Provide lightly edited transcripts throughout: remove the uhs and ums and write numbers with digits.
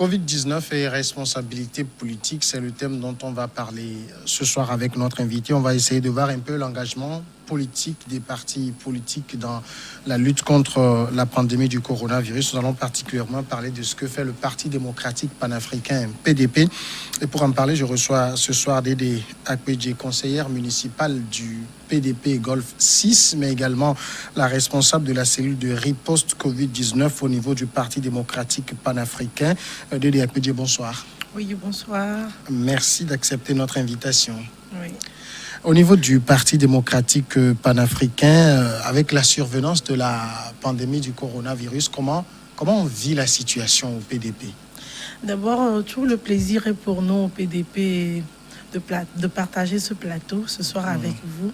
Covid-19 et responsabilité politique, c'est le thème dont on va parler ce soir avec notre invité. On va essayer de voir un peu l'engagement politique des partis politiques dans la lutte contre la pandémie du coronavirus. Nous allons particulièrement parler de ce que fait le Parti démocratique panafricain, PDP. Et pour en parler, je reçois ce soir Dédé Akpedje, conseillère municipale du PDP Golfe 6, mais également la responsable de la cellule de riposte Covid-19 au niveau du Parti démocratique panafricain. Dédé Akpedje, bonsoir. Oui, bonsoir. Merci d'accepter notre invitation. Oui. Au niveau du Parti démocratique panafricain, avec la survenance de la pandémie du coronavirus, comment on vit la situation au PDP? D'abord, tout le plaisir est pour nous au PDP de partager ce plateau ce soir avec vous.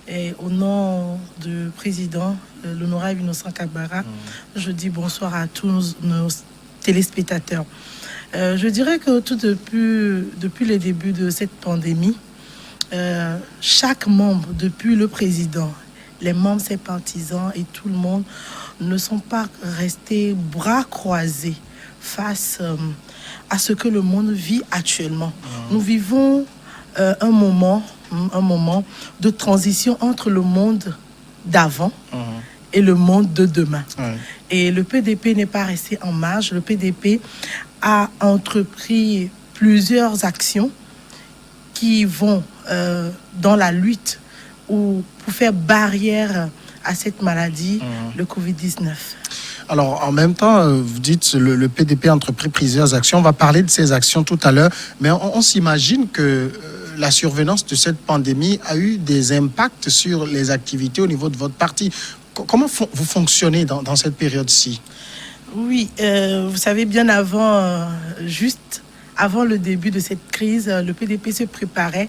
Et au nom du président, l'honorable Innocent Kabara, je dis bonsoir à tous nos téléspectateurs. Je dirais que tout depuis le début de cette pandémie, chaque membre, depuis le président, les membres, ses partisans et tout le monde ne sont pas restés bras croisés face à ce que le monde vit actuellement. Nous vivons un moment de transition entre le monde d'avant et le monde de demain. Et le PDP n'est pas resté en marge. Le PDP a entrepris plusieurs actions qui vont dans la lutte ou pour faire barrière à cette maladie, le Covid-19. Alors, en même temps, vous dites le PDP a entrepris plusieurs actions. On va parler de ces actions tout à l'heure, mais on s'imagine que la survenance de cette pandémie a eu des impacts sur les activités au niveau de votre parti. Comment vous fonctionnez dans cette période-ci? Oui, vous savez, bien avant, juste avant le début de cette crise, le PDP se préparait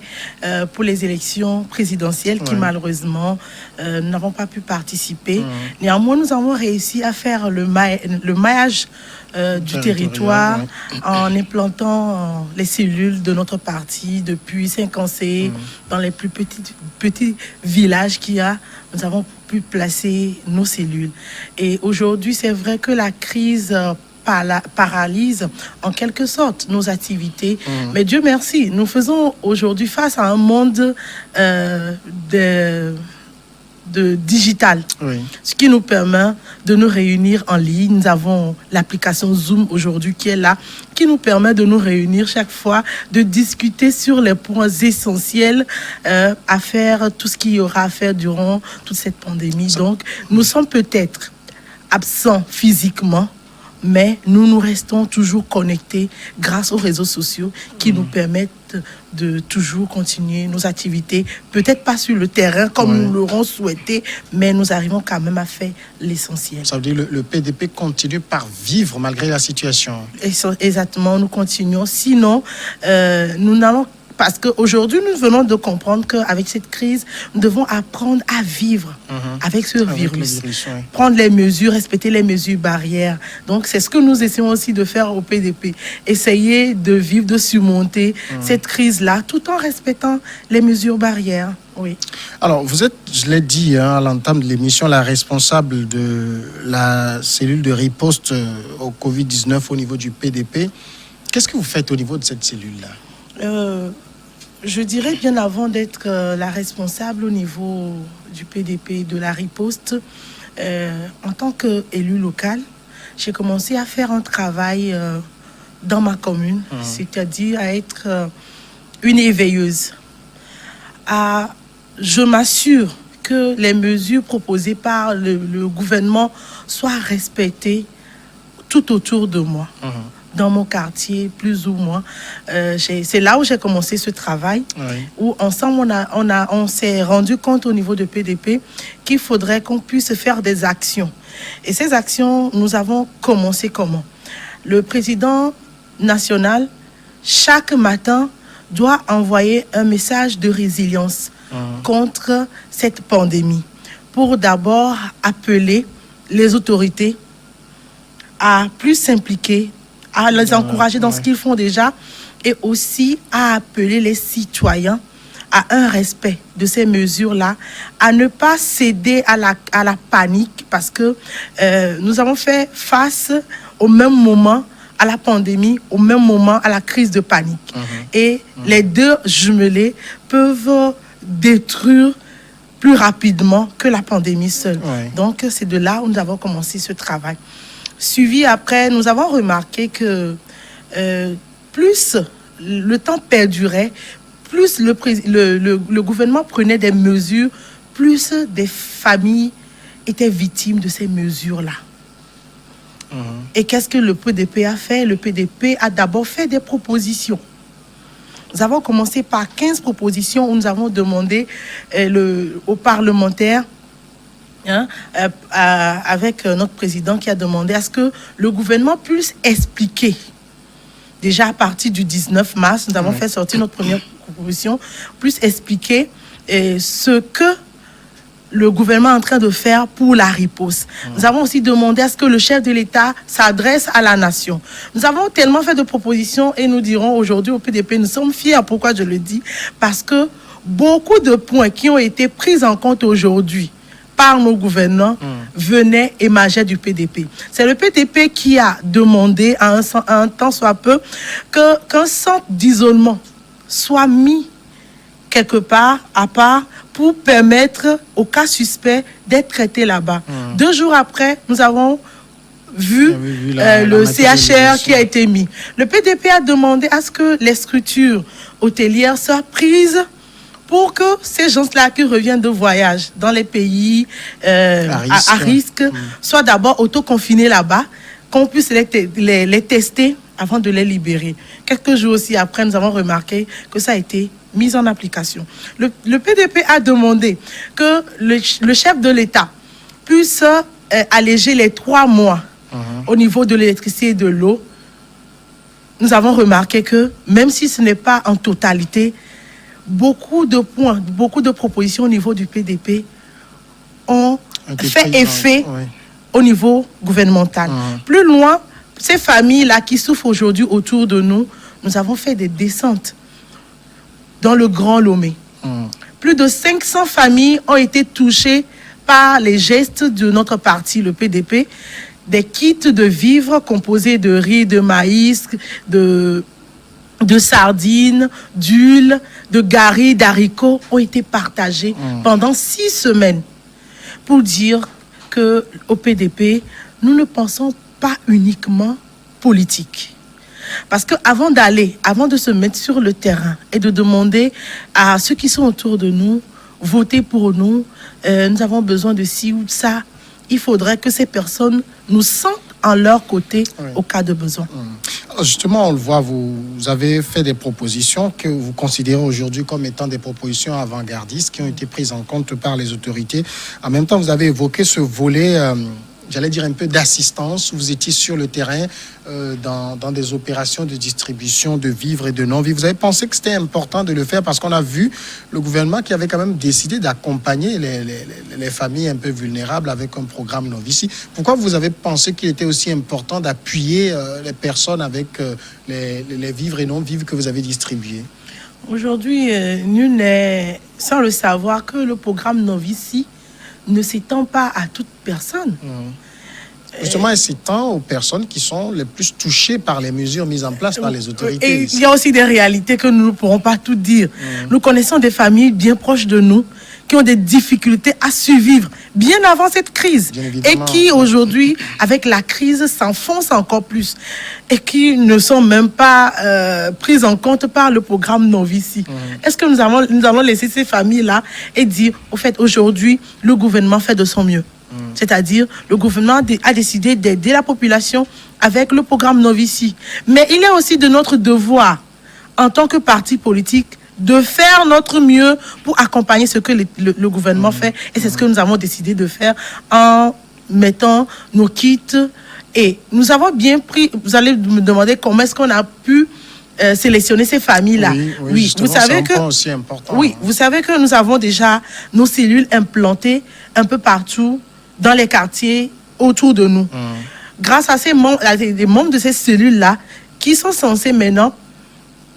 pour les élections présidentielles qui, malheureusement, n'avons pas pu participer. Néanmoins, nous avons réussi à faire le maillage du territoire en implantant les cellules de notre parti depuis Saint-Cancé, dans les plus petits villages qu'il y a. Nous avons pu placer nos cellules. Et aujourd'hui, c'est vrai que la crise paralyse en quelque sorte nos activités. Mais Dieu merci, nous faisons aujourd'hui face à un monde de digital, ce qui nous permet de nous réunir en ligne. Nous avons l'application Zoom aujourd'hui qui est là, qui nous permet de nous réunir chaque fois, de discuter sur les points essentiels à faire, tout ce qu'il y aura à faire durant toute cette pandémie. Donc, nous sommes peut-être absents physiquement, mais nous restons toujours connectés grâce aux réseaux sociaux qui nous permettent de toujours continuer nos activités. Peut-être pas sur le terrain comme nous l'aurons souhaité, mais nous arrivons quand même à faire l'essentiel. Ça veut dire que le PDP continue par vivre malgré la situation. Exactement, nous continuons. Sinon, nous n'allons... Parce qu'aujourd'hui, nous venons de comprendre qu'avec cette crise, nous devons apprendre à vivre avec ce virus. Prendre les mesures, respecter les mesures barrières. Donc, c'est ce que nous essayons aussi de faire au PDP. Essayer de vivre, de surmonter cette crise-là, tout en respectant les mesures barrières. Oui. Alors, vous êtes, je l'ai dit à l'entame de l'émission, la responsable de la cellule de riposte au Covid-19 au niveau du PDP. Qu'est-ce que vous faites au niveau de cette cellule-là? Je dirais bien avant d'être la responsable au niveau du PDP de la riposte, en tant qu'élue locale, j'ai commencé à faire un travail dans ma commune, c'est-à-dire à être une éveilleuse. Je m'assure que les mesures proposées par le gouvernement soient respectées tout autour de moi. Dans mon quartier, plus ou moins. C'est là où j'ai commencé ce travail, où ensemble, on s'est rendu compte au niveau de PDP qu'il faudrait qu'on puisse faire des actions. Et ces actions, nous avons commencé comment? Le président national, chaque matin, doit envoyer un message de résilience contre cette pandémie, pour d'abord appeler les autorités à plus s'impliquer, à les encourager dans ce qu'ils font déjà, et aussi à appeler les citoyens à un respect de ces mesures-là, à ne pas céder à la panique, parce que nous avons fait face au même moment à la pandémie, au même moment à la crise de panique. Et les deux jumelés peuvent détruire plus rapidement que la pandémie seule. Donc, c'est de là où nous avons commencé ce travail. Suivi après, nous avons remarqué que plus le temps perdurait, plus le gouvernement prenait des mesures, plus des familles étaient victimes de ces mesures-là. Et qu'est-ce que le PDP a fait? Le PDP a d'abord fait des propositions. Nous avons commencé par 15 propositions où nous avons demandé aux parlementaires, avec notre président qui a demandé à ce que le gouvernement puisse expliquer. Déjà à partir du 19 mars, nous avons fait sortir notre première proposition, puisse expliquer ce que le gouvernement est en train de faire pour la riposte. Nous avons aussi demandé à ce que le chef de l'État s'adresse à la nation. Nous avons tellement fait de propositions et nous dirons aujourd'hui au PDP, nous sommes fiers. Pourquoi je le dis? Parce que beaucoup de points qui ont été pris en compte aujourd'hui par nos gouvernants venaient, émergeaient du PDP. C'est le PDP qui a demandé à un temps soit peu qu'un centre d'isolement soit mis quelque part à part pour permettre aux cas suspects d'être traités là-bas. 2 jours après, nous avons vu le CHR qui a été mis. Le PDP a demandé à ce que les structures hôtelières soient prises pour que ces gens-là qui reviennent de voyage dans les pays à risque soient d'abord autoconfinés là-bas, qu'on puisse les tester avant de les libérer. Quelques jours aussi après, nous avons remarqué que ça a été mis en application. Le PDP a demandé que le chef de l'État puisse alléger les 3 mois au niveau de l'électricité et de l'eau. Nous avons remarqué que même si ce n'est pas en totalité, beaucoup de points, beaucoup de propositions au niveau du PDP ont fait effet au niveau gouvernemental. Plus loin, ces familles-là qui souffrent aujourd'hui autour de nous, nous avons fait des descentes dans le Grand Lomé. Plus de 500 familles ont été touchées par les gestes de notre parti, le PDP. Des kits de vivres composés de riz, de maïs, de sardines, d'huile, de gari, d'haricots ont été partagés pendant 6 semaines pour dire qu'au PDP, nous ne pensons pas uniquement politique. Parce qu'avant de se mettre sur le terrain et de demander à ceux qui sont autour de nous, votez pour nous, nous avons besoin de ci ou de ça, il faudrait que ces personnes nous sentent en leur côté au cas de besoin. Alors justement, on le voit, vous avez fait des propositions que vous considérez aujourd'hui comme étant des propositions avant-gardistes qui ont été prises en compte par les autorités. En même temps, vous avez évoqué ce volet... j'allais dire un peu d'assistance. Vous étiez sur le terrain dans des opérations de distribution de vivres et de non-vivres. Vous avez pensé que c'était important de le faire parce qu'on a vu le gouvernement qui avait quand même décidé d'accompagner les familles un peu vulnérables avec un programme Novici. Pourquoi vous avez pensé qu'il était aussi important d'appuyer les personnes avec les vivres et non-vivres que vous avez distribués? Aujourd'hui, nul n'est sans le savoir que le programme Novici ne s'étend pas à toute personne. Justement, elle s'étend aux personnes qui sont les plus touchées par les mesures mises en place par les autorités. Et il y a aussi des réalités que nous ne pourrons pas tout dire. Nous connaissons des familles bien proches de nous qui ont des difficultés à survivre bien avant cette crise et qui aujourd'hui, avec la crise, s'enfoncent encore plus et qui ne sont même pas prises en compte par le programme Novici. Est-ce que nous allons laisser ces familles-là et dire, au fait, aujourd'hui, le gouvernement fait de son mieux? C'est-à-dire, le gouvernement a décidé d'aider la population avec le programme Novici. Mais il est aussi de notre devoir, en tant que parti politique, de faire notre mieux pour accompagner ce que le gouvernement fait. Et c'est ce que nous avons décidé de faire en mettant nos kits. Et nous avons bien pris, vous allez me demander comment est-ce qu'on a pu sélectionner ces familles-là. Oui, vous savez que, aussi important. Oui, vous savez que nous avons déjà nos cellules implantées un peu partout dans les quartiers autour de nous. Grâce à des membres de ces cellules-là qui sont censés maintenant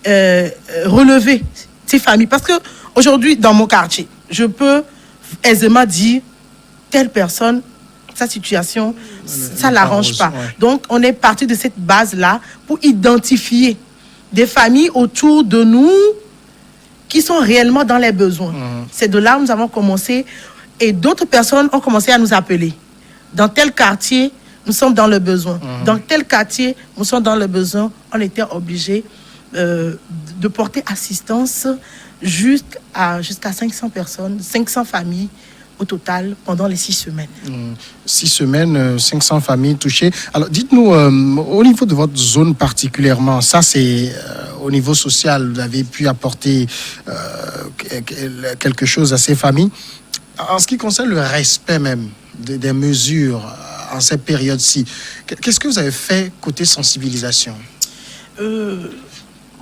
relever ces familles. Parce que aujourd'hui, dans mon quartier, je peux aisément dire telle personne, sa situation, ça ne l'arrange pas. Ouais. Donc, on est parti de cette base-là pour identifier des familles autour de nous qui sont réellement dans les besoins. C'est de là où nous avons commencé et d'autres personnes ont commencé à nous appeler. Dans tel quartier, nous sommes dans le besoin. Dans tel quartier, nous sommes dans le besoin. On était obligés de porter assistance jusqu'à 500 personnes, 500 familles au total pendant les 6 semaines. 6 semaines, 500 familles touchées. Alors, dites-nous, au niveau de votre zone particulièrement, ça c'est au niveau social, vous avez pu apporter quelque chose à ces familles. En ce qui concerne le respect même des mesures en cette période-ci, qu'est-ce que vous avez fait côté sensibilisation?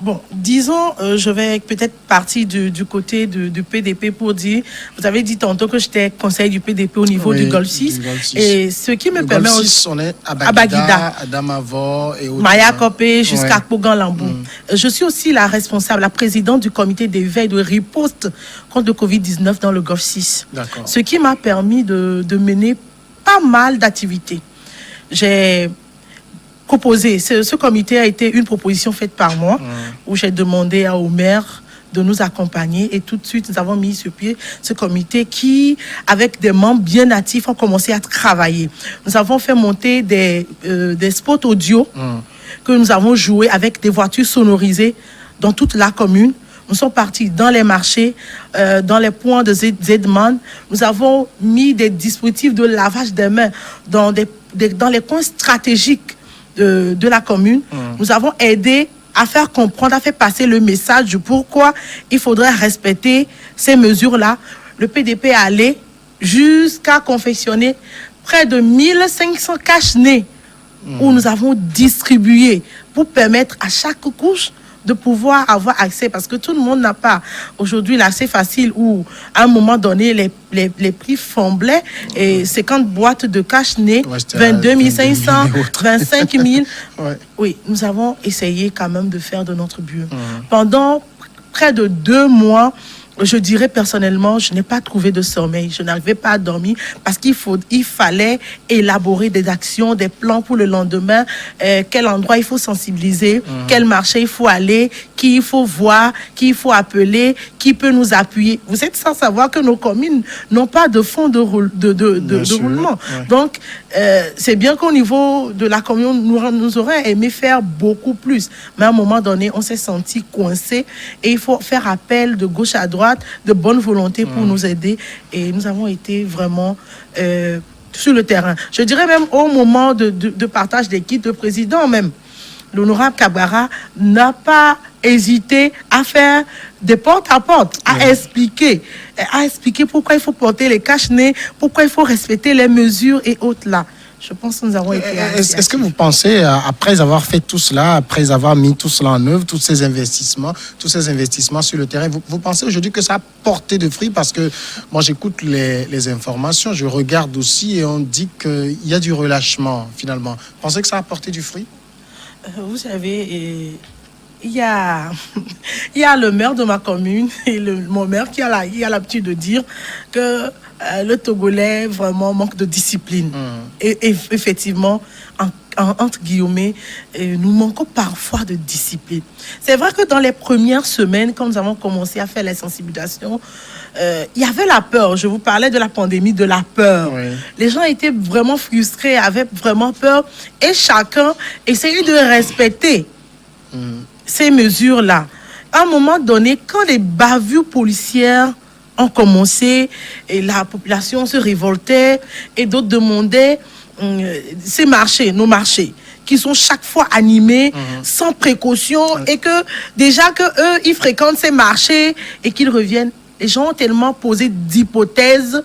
Bon, disons, je vais peut-être partir du côté du PDP pour dire, vous avez dit tantôt que j'étais conseiller du PDP au niveau du Golfe 6. Et ce qui me permet... Golfe 6, on est à Baguida, à Damavor et autres. Maya Kopé jusqu'à Kogan-Lambou. Je suis aussi la responsable, la présidente du comité d'éveil de riposte contre le Covid-19 dans le Golfe 6. D'accord. Ce qui m'a permis de mener pas mal d'activités. J'ai proposé, ce comité a été une proposition faite par moi, où j'ai demandé au maire de nous accompagner et tout de suite nous avons mis sur pied ce comité qui, avec des membres bien natifs, ont commencé à travailler. Nous avons fait monter des spots audio que nous avons joués avec des voitures sonorisées dans toute la commune. Nous sommes partis dans les marchés, dans les points de Zedman. Nous avons mis des dispositifs de lavage des mains dans les coins stratégiques de la commune. Nous avons aidé à faire comprendre, à faire passer le message du pourquoi il faudrait respecter ces mesures-là. Le PDP est allé jusqu'à confectionner près de 1500 cache-nez où nous avons distribué pour permettre à chaque couche de pouvoir avoir accès, parce que tout le monde n'a pas aujourd'hui l'accès facile où à un moment donné les prix flambaient et 50 boîtes de cache-nez, 22 500, 25 000. Oui, nous avons essayé quand même de faire de notre mieux. Pendant près de 2 mois, je dirais personnellement, je n'ai pas trouvé de sommeil. Je n'arrivais pas à dormir parce qu'il fallait élaborer des actions, des plans pour le lendemain. Quel endroit il faut sensibiliser, quel marché il faut aller, qui il faut voir, qui il faut appeler, qui peut nous appuyer. Vous êtes sans savoir que nos communes n'ont pas de fonds de roulement. Donc, c'est bien qu'au niveau de la commune, nous aurions aimé faire beaucoup plus. Mais à un moment donné, on s'est senti coincé et il faut faire appel de gauche à droite, de bonne volonté pour nous aider, et nous avons été vraiment sur le terrain. Je dirais même au moment de partage des kits de président même, l'honorable Kabara n'a pas hésité à faire des porte-à-porte, à expliquer pourquoi il faut porter les cache-nez, pourquoi il faut respecter les mesures et autres là. Je pense que nous avons été... Est-ce que vous pensez, après avoir fait tout cela, après avoir mis tout cela en œuvre, tous ces investissements sur le terrain, vous pensez aujourd'hui que ça a porté de fruits? Parce que moi, j'écoute les informations, je regarde aussi et on dit qu'il y a du relâchement, finalement. Vous pensez que ça a porté du fruit? Vous savez... Il y a le maire de ma commune et mon maire qui a l'habitude de dire que le Togolais vraiment manque de discipline. Et effectivement, entre guillemets, nous manquons parfois de discipline. C'est vrai que dans les premières semaines, quand nous avons commencé à faire les sensibilisations, il y avait la peur. Je vous parlais de la pandémie, de la peur. Oui. Les gens étaient vraiment frustrés, avaient vraiment peur. Et chacun essayait de respecter ces mesures-là. À un moment donné, quand les bavures policières ont commencé et la population se révoltait et d'autres demandaient ces marchés, nos marchés, qui sont chaque fois animés sans précaution et que déjà que eux ils fréquentent ces marchés et qu'ils reviennent, les gens ont tellement posé d'hypothèses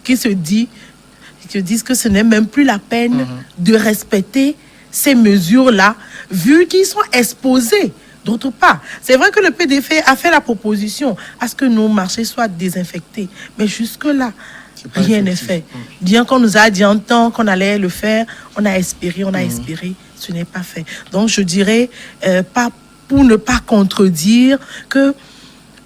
qu'ils se disent que ce n'est même plus la peine de respecter ces mesures-là, vu qu'ils sont exposés. D'autre part, c'est vrai que le PDP a fait la proposition à ce que nos marchés soient désinfectés. Mais jusque-là, rien n'est fait. Bien qu'on nous a dit en temps qu'on allait le faire, on a espéré, ce n'est pas fait. Donc je dirais, pas pour ne pas contredire, que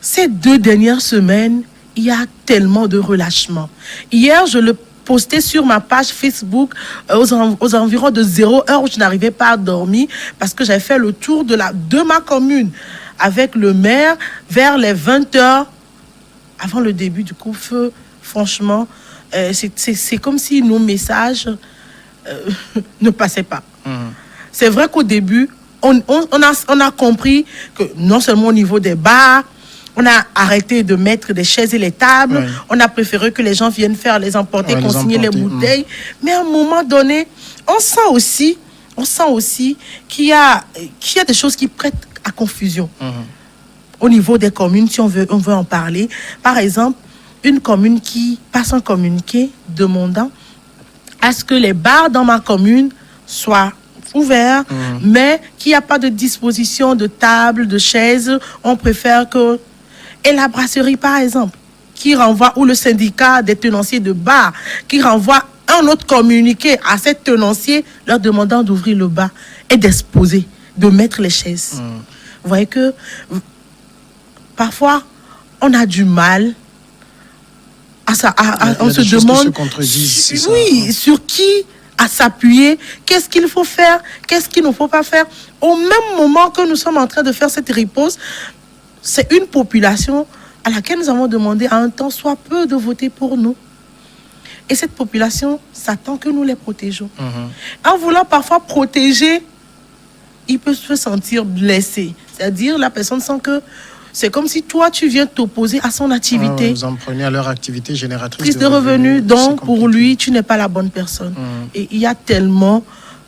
ces 2 dernières semaines, il y a tellement de relâchement. Hier, je le posté sur ma page Facebook aux environs de 0 heure où je n'arrivais pas à dormir parce que j'avais fait le tour de ma commune avec le maire vers les 20 heures avant le début du couvre-feu. Franchement, c'est comme si nos messages ne passaient pas. C'est vrai qu'au début, on a compris que non seulement au niveau des bars, on a arrêté de mettre des chaises et les tables. Oui. On a préféré que les gens viennent faire les emporter, consigner les bouteilles. Mais à un moment donné, on sent aussi qu'il y a des choses qui prêtent à confusion. Au niveau des communes, si on veut en parler. Par exemple, une commune qui passe un communiqué demandant à ce que les bars dans ma commune soient ouverts, mais qu'il n'y a pas de disposition de table, de chaises. On préfère que... Et la brasserie, par exemple, qui renvoie, ou le syndicat des tenanciers de bar, qui renvoie un autre communiqué à ces tenanciers leur demandant d'ouvrir le bar et d'exposer, de mettre les chaises. Vous voyez que on a du mal on se demande sur qui à s'appuyer, qu'est-ce qu'il faut faire, qu'est-ce qu'il ne faut pas faire. Au même moment que nous sommes en train de faire cette riposte, c'est une population à laquelle nous avons demandé à un temps soit peu de voter pour nous. Et cette population s'attend que nous les protégeons. En voulant parfois protéger, il peut se sentir blessé. C'est-à-dire, la personne sent que c'est comme si toi, tu viens t'opposer à son activité. Vous en prenez à leur activité génératrice prise de revenus. Donc, pour lui, tu n'es pas la bonne personne. Et il y a tellement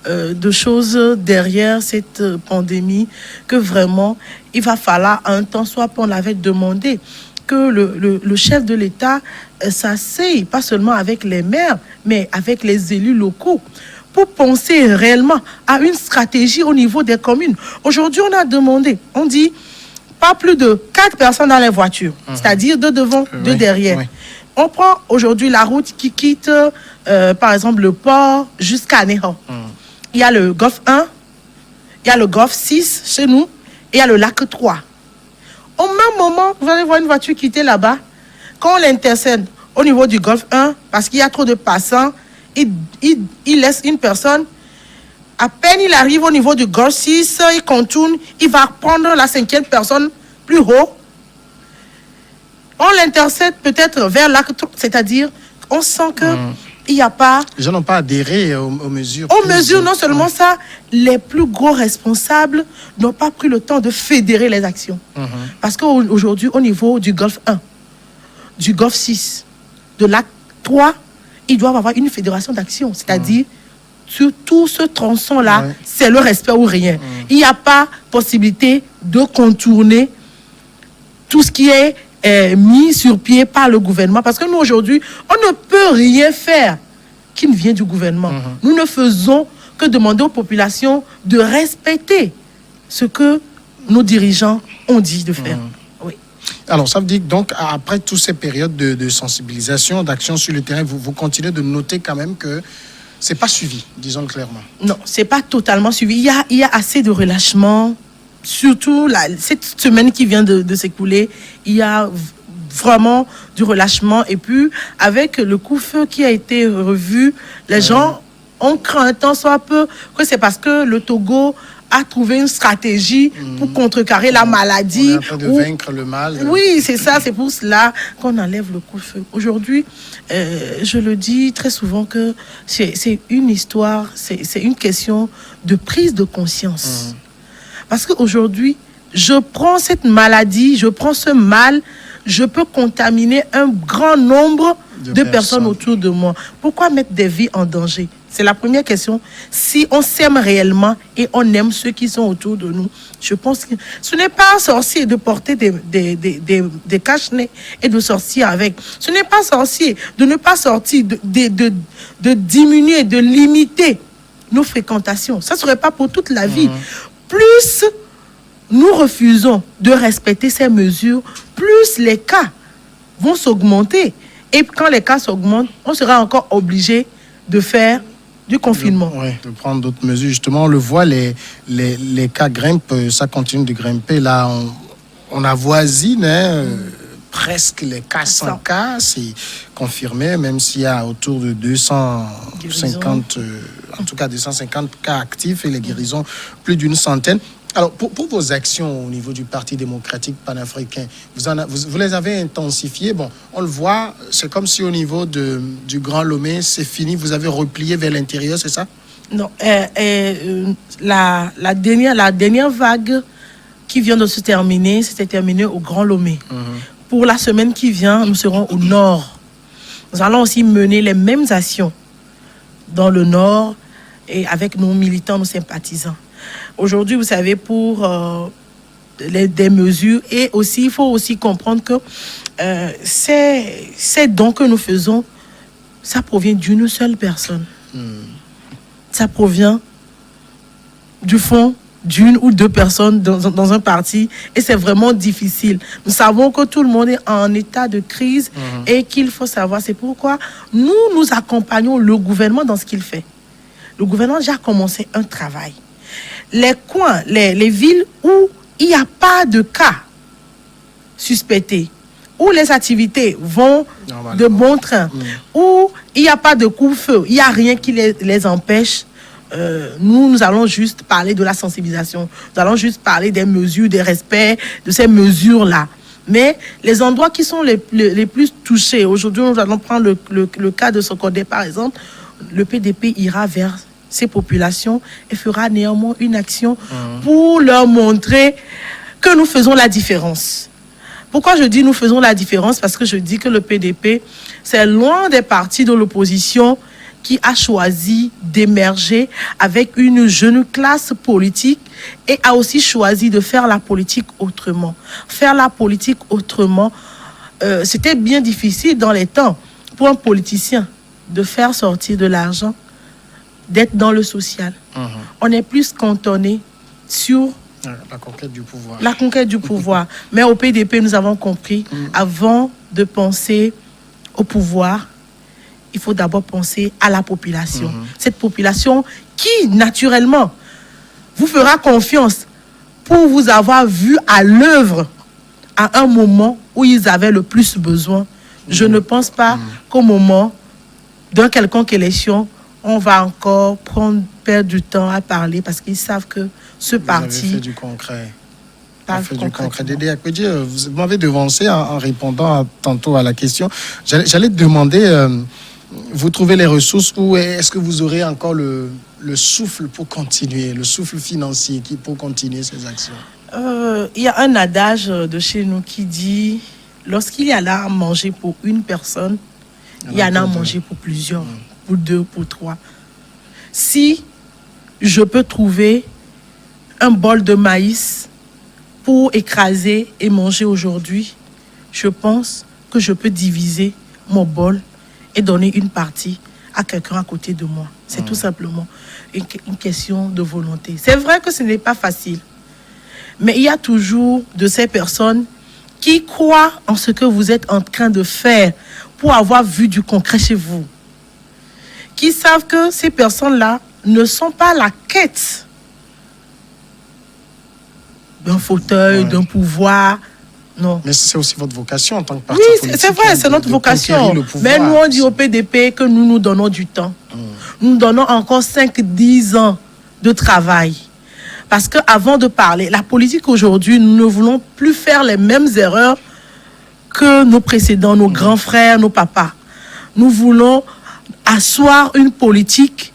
de choses derrière cette pandémie que vraiment, il va falloir à un temps, soit on l'avait demandé, que le chef de l'État s'asseye, pas seulement avec les maires, mais avec les élus locaux, pour penser réellement à une stratégie au niveau des communes. Aujourd'hui, on a demandé, on dit, pas plus de 4 personnes dans les voitures, c'est-à-dire 2 devant, 2 derrière. Oui. On prend aujourd'hui la route qui quitte, par exemple, le port jusqu'à Ného. Il y a le Golfe 1, il y a le Golfe 6 chez nous, et il y a le lac 3. Au même moment, vous allez voir une voiture quitter là-bas. Quand on l'intercède au niveau du Golfe 1, parce qu'il y a trop de passants, il laisse une personne. À peine il arrive au niveau du Golfe 6, il contourne, il va prendre la 5e personne plus haut. On l'intercède peut-être vers l'acte, c'est-à-dire, on sent que il n'y a pas... Les gens n'ont pas adhéré aux mesures. Aux mesures, non seulement ça, les plus gros responsables n'ont pas pris le temps de fédérer les actions. Parce qu'aujourd'hui, au niveau du Golfe 1, du Golfe 6, de l'acte 3, ils doivent avoir une fédération d'actions, c'est-à-dire... Sur tout ce tronçon-là, c'est le respect ou rien. Il n'y a pas possibilité de contourner tout ce qui est mis sur pied par le gouvernement. Parce que nous, aujourd'hui, on ne peut rien faire qui ne vient du gouvernement. Nous ne faisons que demander aux populations de respecter ce que nos dirigeants ont dit de faire. Oui. Alors, ça veut dire donc, après toutes ces périodes de sensibilisation, d'action sur le terrain, vous continuez de noter quand même que c'est pas suivi, disons clairement. Non, c'est pas totalement suivi. Il y a assez de relâchement, surtout cette semaine qui vient de s'écouler. Il y a vraiment du relâchement. Et puis, avec le couvre-feu qui a été revu, les gens ont craint un temps soit peu que c'est parce que le Togo a trouvé une stratégie pour contrecarrer la maladie. On est en train de vaincre le mal. Oui, c'est ça, c'est pour cela qu'on enlève le couvre-feu. Aujourd'hui, je le dis très souvent que c'est une histoire, c'est une question de prise de conscience. Parce qu'aujourd'hui, je prends cette maladie, je prends ce mal, je peux contaminer un grand nombre de personnes autour de moi. Pourquoi mettre des vies en danger ? C'est la première question. Si on s'aime réellement et on aime ceux qui sont autour de nous, je pense que ce n'est pas sorcier de porter des cache-nez et de sortir avec. Ce n'est pas sorcier de ne pas sortir, de diminuer, de limiter nos fréquentations. Ça ne serait pas pour toute la vie. Plus nous refusons de respecter ces mesures, plus les cas vont s'augmenter. Et quand les cas s'augmentent, on sera encore obligé de faire du confinement. De prendre d'autres mesures. Justement, on le voit, les cas grimpent, ça continue de grimper. Là, on avoisine presque les 400 cas, c'est confirmé, même s'il y a autour de 250, en tout cas 250 cas actifs et les guérisons plus d'une centaine. Alors, pour vos actions au niveau du Parti démocratique panafricain, vous les avez intensifiées. Bon, on le voit, c'est comme si au niveau du Grand Lomé, c'est fini, vous avez replié vers l'intérieur, c'est ça? Non, la dernière vague qui vient de se terminer, c'était terminé au Grand Lomé. Pour la semaine qui vient, nous serons au nord. Nous allons aussi mener les mêmes actions dans le nord et avec nos militants, nos sympathisants. Aujourd'hui, vous savez, pour des mesures, et aussi, il faut aussi comprendre que ces dons que nous faisons, ça provient d'une seule personne. Ça provient du fond d'une ou deux personnes dans un parti, et c'est vraiment difficile. Nous savons que tout le monde est en état de crise et qu'il faut savoir, c'est pourquoi nous accompagnons le gouvernement dans ce qu'il fait. Le gouvernement a déjà commencé un travail. Les coins, les villes où il n'y a pas de cas suspectés, où les activités vont de bon train, où il n'y a pas de coup-feu, il n'y a rien qui les empêche. Nous allons juste parler de la sensibilisation. Nous allons juste parler des mesures, des respects de ces mesures-là. Mais les endroits qui sont les plus touchés, aujourd'hui, nous allons prendre le cas de Sokodé, par exemple. Le PDP ira vers ces populations et fera néanmoins une action pour leur montrer que nous faisons la différence. Pourquoi je dis nous faisons la différence? Parce que je dis que le PDP, c'est loin des partis de l'opposition qui a choisi d'émerger avec une jeune classe politique et a aussi choisi de faire la politique autrement. Faire la politique autrement, c'était bien difficile dans les temps pour un politicien de faire sortir de l'argent, d'être dans le social. On est plus cantonné sur la conquête du pouvoir. La conquête du pouvoir. Mais au PDP, nous avons compris, avant de penser au pouvoir, il faut d'abord penser à la population. Cette population qui, naturellement, vous fera confiance pour vous avoir vu à l'œuvre à un moment où ils avaient le plus besoin. Je ne pense pas qu'au moment d'un quelconque élection, on va encore perdre du temps à parler parce qu'ils savent que ce parti... Vous avez fait du concret. Dédé Akpédié, vous m'avez devancé en répondant tantôt à la question. J'allais te demander, vous trouvez les ressources ou est-ce que vous aurez encore le souffle pour continuer, le souffle financier pour continuer ces actions? Il y a un adage de chez nous qui dit, lorsqu'il y a là à manger pour une personne, il y en a à manger pour plusieurs, pour deux, pour trois. Si je peux trouver un bol de maïs pour écraser et manger aujourd'hui, je pense que je peux diviser mon bol et donner une partie à quelqu'un à côté de moi. C'est tout simplement une question de volonté. C'est vrai que ce n'est pas facile, mais il y a toujours de ces personnes qui croient en ce que vous êtes en train de faire pour avoir vu du concret chez vous, qui savent que ces personnes-là ne sont pas la quête d'un fauteuil, d'un pouvoir. Non. Mais c'est aussi votre vocation en tant que parti politique. Oui, c'est vrai, c'est notre vocation. Mais nous, on dit au PDP que nous donnons du temps. Nous donnons encore 5-10 ans de travail. Parce qu'avant de parler, la politique aujourd'hui, nous ne voulons plus faire les mêmes erreurs que nos précédents, nos grands frères, nos papas. Nous voulons asseoir une politique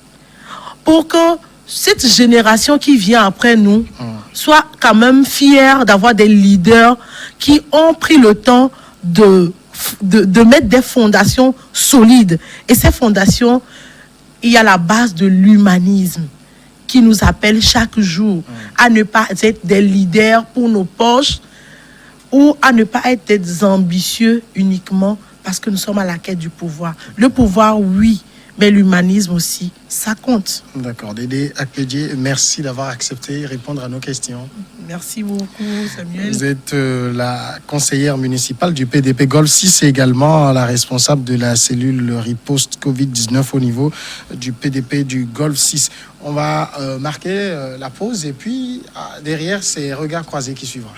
pour que cette génération qui vient après nous soit quand même fière d'avoir des leaders qui ont pris le temps de mettre des fondations solides. Et ces fondations, il y a la base de l'humanisme qui nous appelle chaque jour à ne pas être des leaders pour nos poches ou à ne pas être des ambitieux uniquement parce que nous sommes à la quête du pouvoir. Le pouvoir, oui, mais l'humanisme aussi, ça compte. D'accord. Dédé Akpédié, merci d'avoir accepté de répondre à nos questions. Merci beaucoup, Samuel. Vous êtes la conseillère municipale du PDP Golfe 6 et également la responsable de la cellule riposte Covid-19 au niveau du PDP du Golfe 6. On va marquer la pause et puis derrière, c'est Regards croisés qui suivra.